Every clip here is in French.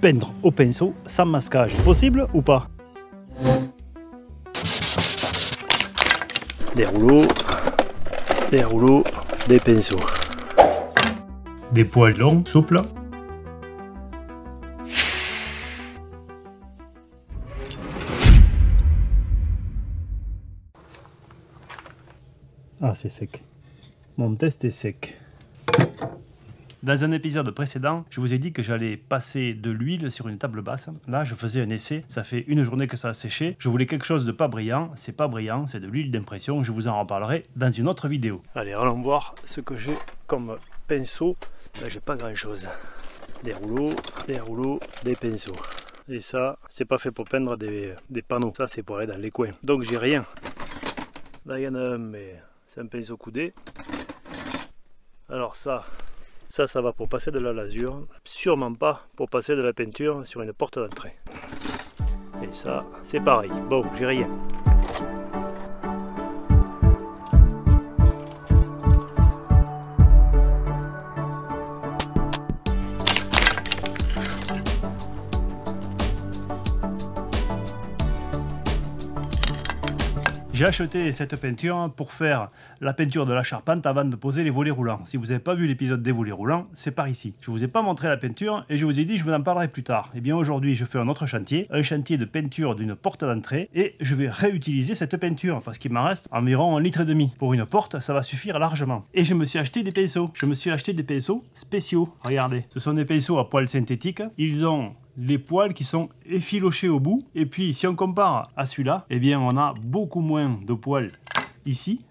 peindre au pinceau sans masquage. Possible ou pas? Des rouleaux, des pinceaux. Des poils longs, souples. Ah, c'est sec. Mon test est sec. Dans un épisode précédent, je vous ai dit que j'allais passer de l'huile sur une table basse. Là, je faisais un essai. Ça fait une journée que ça a séché. Je voulais quelque chose de pas brillant. C'est pas brillant, c'est de l'huile d'impression. Je vous en reparlerai dans une autre vidéo. Allez, allons voir ce que j'ai comme pinceau. Là, j'ai pas grand chose. Des rouleaux, des pinceaux. Et ça, c'est pas fait pour peindre des panneaux. Ça, c'est pour aller dans les coins. Donc, j'ai rien. Là, il y en a un, mais c'est un pinceau coudé. Alors ça va pour passer de la lasure, sûrement pas pour passer de la peinture sur une porte d'entrée. Et ça, c'est pareil. Bon, j'ai rien. J'ai acheté cette peinture pour faire la peinture de la charpente avant de poser les volets roulants. Si vous n'avez pas vu l'épisode des volets roulants, c'est par ici. Je ne vous ai pas montré la peinture et je vous ai dit je vous en parlerai plus tard. Et bien aujourd'hui je fais un autre chantier, un chantier de peinture d'une porte d'entrée et je vais réutiliser cette peinture parce qu'il m'en reste environ 1,5 litre. Pour une porte, ça va suffire largement. Et je me suis acheté des pinceaux. Je me suis acheté des pinceaux spéciaux. Regardez, ce sont des pinceaux à poils synthétiques. Ils ont les poils qui sont effilochés au bout. Et puis, si on compare à celui-là, eh bien, on a beaucoup moins de poils ici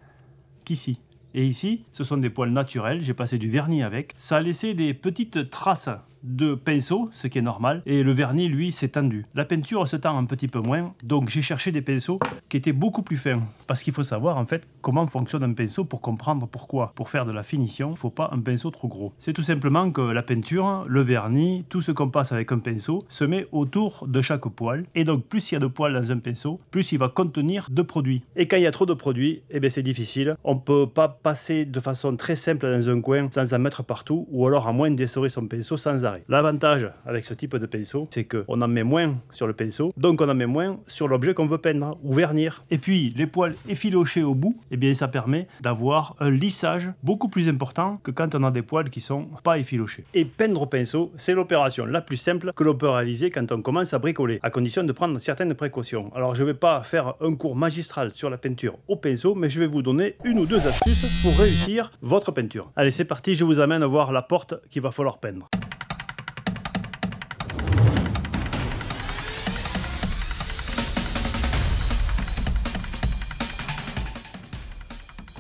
qu'ici. Et ici, ce sont des poils naturels. J'ai passé du vernis avec. Ça a laissé des petites traces de pinceau, ce qui est normal, et le vernis, lui, s'est tendu. La peinture se tend un petit peu moins, donc j'ai cherché des pinceaux qui étaient beaucoup plus fins, parce qu'il faut savoir, en fait, comment fonctionne un pinceau pour comprendre pourquoi. Pour faire de la finition, il ne faut pas un pinceau trop gros. C'est tout simplement que la peinture, le vernis, tout ce qu'on passe avec un pinceau, se met autour de chaque poil, et donc plus il y a de poils dans un pinceau, plus il va contenir de produits. Et quand il y a trop de produits, eh bien c'est difficile. On ne peut pas passer de façon très simple dans un coin sans en mettre partout, ou alors à moins d'essorer son pinceau sans arrêt. L'avantage avec ce type de pinceau, c'est qu'on en met moins sur le pinceau, donc on en met moins sur l'objet qu'on veut peindre ou vernir. Et puis les poils effilochés au bout, eh bien ça permet d'avoir un lissage beaucoup plus important que quand on a des poils qui sont pas effilochés. Et peindre au pinceau, c'est l'opération la plus simple que l'on peut réaliser quand on commence à bricoler, à condition de prendre certaines précautions. Alors je ne vais pas faire un cours magistral sur la peinture au pinceau, mais je vais vous donner une ou deux astuces pour réussir votre peinture. Allez, c'est parti, je vous amène voir la porte qu'il va falloir peindre.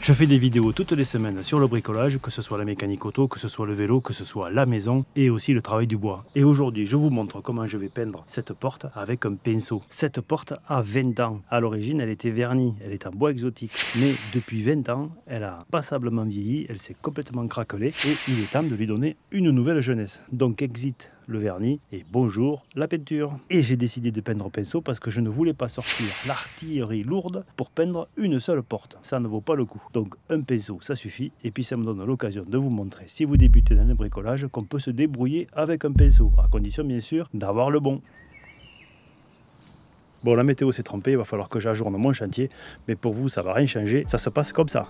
Je fais des vidéos toutes les semaines sur le bricolage, que ce soit la mécanique auto, que ce soit le vélo, que ce soit la maison et aussi le travail du bois. Et aujourd'hui, je vous montre comment je vais peindre cette porte avec un pinceau. Cette porte a 20 ans. À l'origine, elle était vernie, elle est en bois exotique. Mais depuis 20 ans, elle a passablement vieilli, elle s'est complètement craquelée et il est temps de lui donner une nouvelle jeunesse. Donc exit le vernis et bonjour la peinture. Et j'ai décidé de peindre au pinceau parce que je ne voulais pas sortir l'artillerie lourde pour peindre une seule porte. Ça ne vaut pas le coup. Donc un pinceau, ça suffit. Et puis ça me donne l'occasion de vous montrer, si vous débutez dans le bricolage, qu'on peut se débrouiller avec un pinceau, à condition bien sûr d'avoir le bon. Bon, la météo s'est trompée, il va falloir que j'ajourne mon chantier, mais pour vous ça va rien changer, ça se passe comme ça.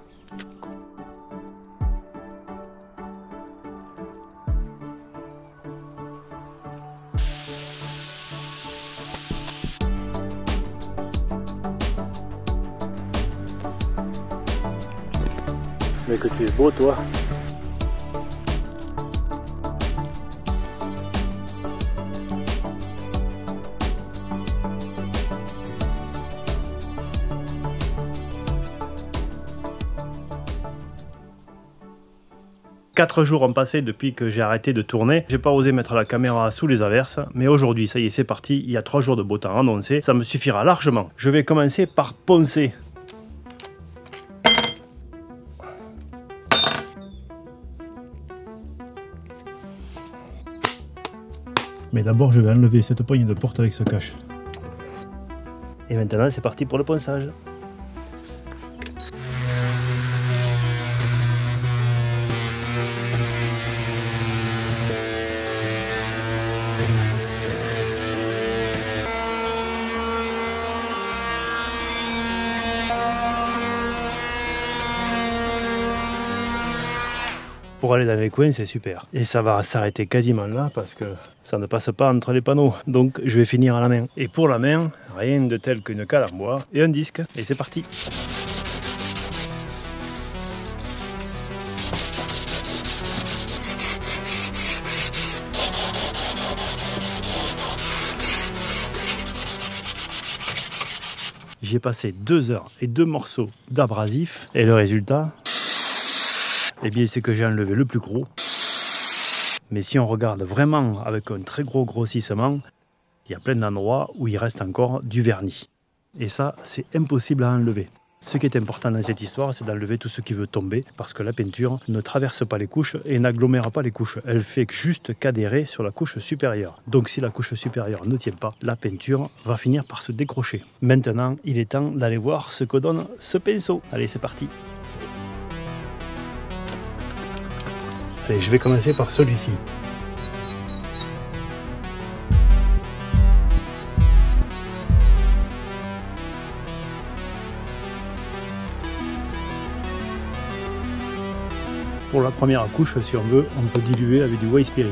Mais que tu es beau, toi. Quatre jours ont passé depuis que j'ai arrêté de tourner. J'ai pas osé mettre la caméra sous les averses, mais aujourd'hui, ça y est, c'est parti. Il y a 3 jours de beau temps annoncé. Ça me suffira largement. Je vais commencer par poncer. Mais d'abord, je vais enlever cette poignée de porte avec ce cache. Et maintenant, c'est parti pour le ponçage. Pour aller dans les coins, c'est super. Et ça va s'arrêter quasiment là parce que ça ne passe pas entre les panneaux. Donc je vais finir à la main. Et pour la main, rien de tel qu'une cale en bois et un disque. Et c'est parti. J'y ai passé 2 heures et 2 morceaux d'abrasif. Et le résultat, eh bien, c'est que j'ai enlevé le plus gros. Mais si on regarde vraiment avec un très gros grossissement, il y a plein d'endroits où il reste encore du vernis. Et ça, c'est impossible à enlever. Ce qui est important dans cette histoire, c'est d'enlever tout ce qui veut tomber, parce que la peinture ne traverse pas les couches et n'agglomère pas les couches. Elle fait juste qu'adhérer sur la couche supérieure. Donc si la couche supérieure ne tient pas, la peinture va finir par se décrocher. Maintenant, il est temps d'aller voir ce que donne ce pinceau. Allez, c'est parti. Allez, je vais commencer par celui-ci. Pour la première couche, si on veut, on peut diluer avec du white spirit.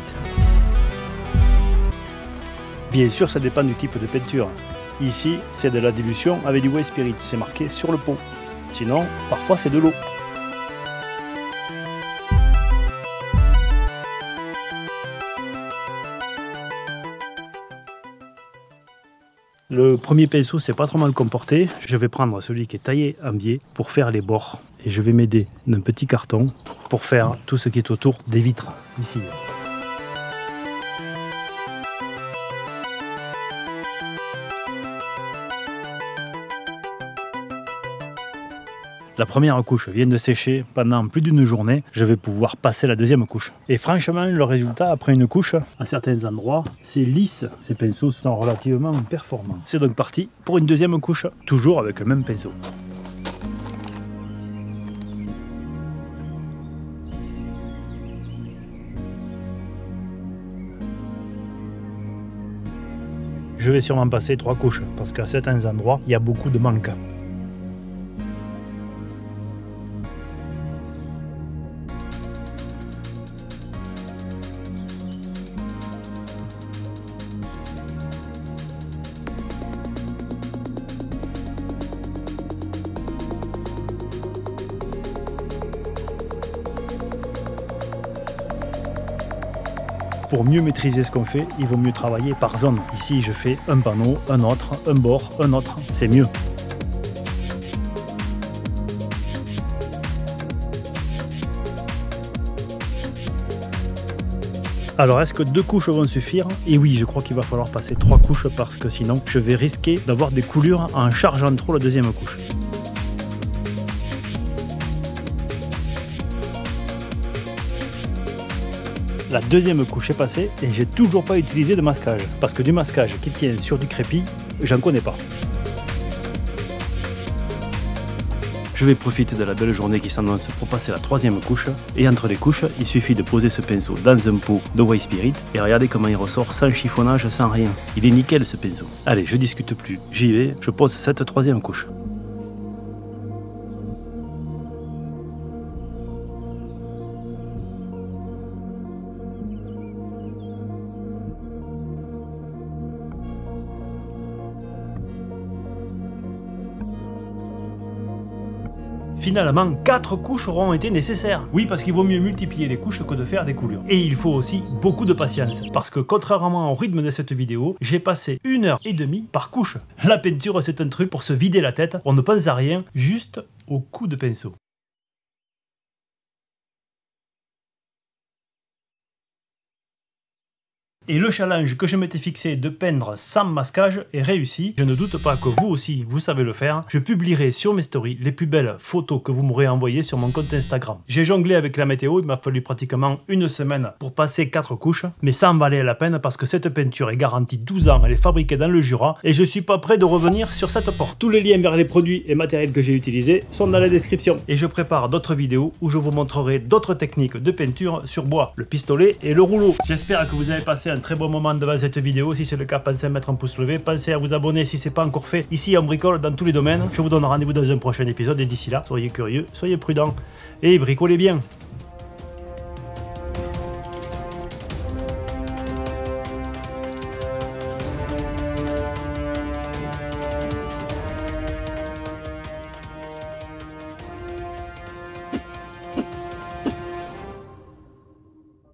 Bien sûr, ça dépend du type de peinture. Ici, c'est de la dilution avec du white spirit, c'est marqué sur le pot. Sinon, parfois c'est de l'eau. Le premier pinceau s'est pas trop mal comporté. Je vais prendre celui qui est taillé en biais pour faire les bords. Et je vais m'aider d'un petit carton pour faire tout ce qui est autour des vitres, ici. La première couche vient de sécher pendant plus d'une journée. Je vais pouvoir passer la deuxième couche. Et franchement, le résultat après une couche, à certains endroits, c'est lisse. Ces pinceaux sont relativement performants. C'est donc parti pour une deuxième couche, toujours avec le même pinceau. Je vais sûrement passer 3 couches, parce qu'à certains endroits, il y a beaucoup de manques. Pour mieux maîtriser ce qu'on fait, il vaut mieux travailler par zone. Ici, je fais un panneau, un autre, un bord, un autre. C'est mieux. Alors, est-ce que 2 couches vont suffire? Et oui, je crois qu'il va falloir passer 3 couches parce que sinon, je vais risquer d'avoir des coulures en chargeant trop la deuxième couche. La deuxième couche est passée et j'ai toujours pas utilisé de masquage. Parce que du masquage qui tient sur du crépi, j'en connais pas. Je vais profiter de la belle journée qui s'annonce pour passer la troisième couche. Et entre les couches, il suffit de poser ce pinceau dans un pot de white spirit. Et regardez comment il ressort sans chiffonnage, sans rien. Il est nickel ce pinceau. Allez, je discute plus. J'y vais, je pose cette troisième couche. Finalement, 4 couches auront été nécessaires. Oui, parce qu'il vaut mieux multiplier les couches que de faire des coulures. Et il faut aussi beaucoup de patience, parce que contrairement au rythme de cette vidéo, j'ai passé 1h30 par couche. La peinture, c'est un truc pour se vider la tête, on ne pense à rien, juste au coup de pinceau. Et le challenge que je m'étais fixé de peindre sans masquage est réussi. Je ne doute pas que vous aussi, vous savez le faire. Je publierai sur mes stories les plus belles photos que vous m'aurez envoyées sur mon compte Instagram. J'ai jonglé avec la météo, il m'a fallu pratiquement une semaine pour passer 4 couches. Mais ça en valait la peine parce que cette peinture est garantie 12 ans, elle est fabriquée dans le Jura. Et je suis pas prêt de revenir sur cette porte. Tous les liens vers les produits et matériels que j'ai utilisés sont dans la description. Et je prépare d'autres vidéos où je vous montrerai d'autres techniques de peinture sur bois, le pistolet et le rouleau. J'espère que vous avez passé un très bon moment devant cette vidéo. Si c'est le cas, pensez à mettre un pouce levé, pensez à vous abonner si ce n'est pas encore fait. Ici on bricole dans tous les domaines. Je vous donne rendez-vous dans un prochain épisode et d'ici là, soyez curieux, soyez prudents et bricolez bien.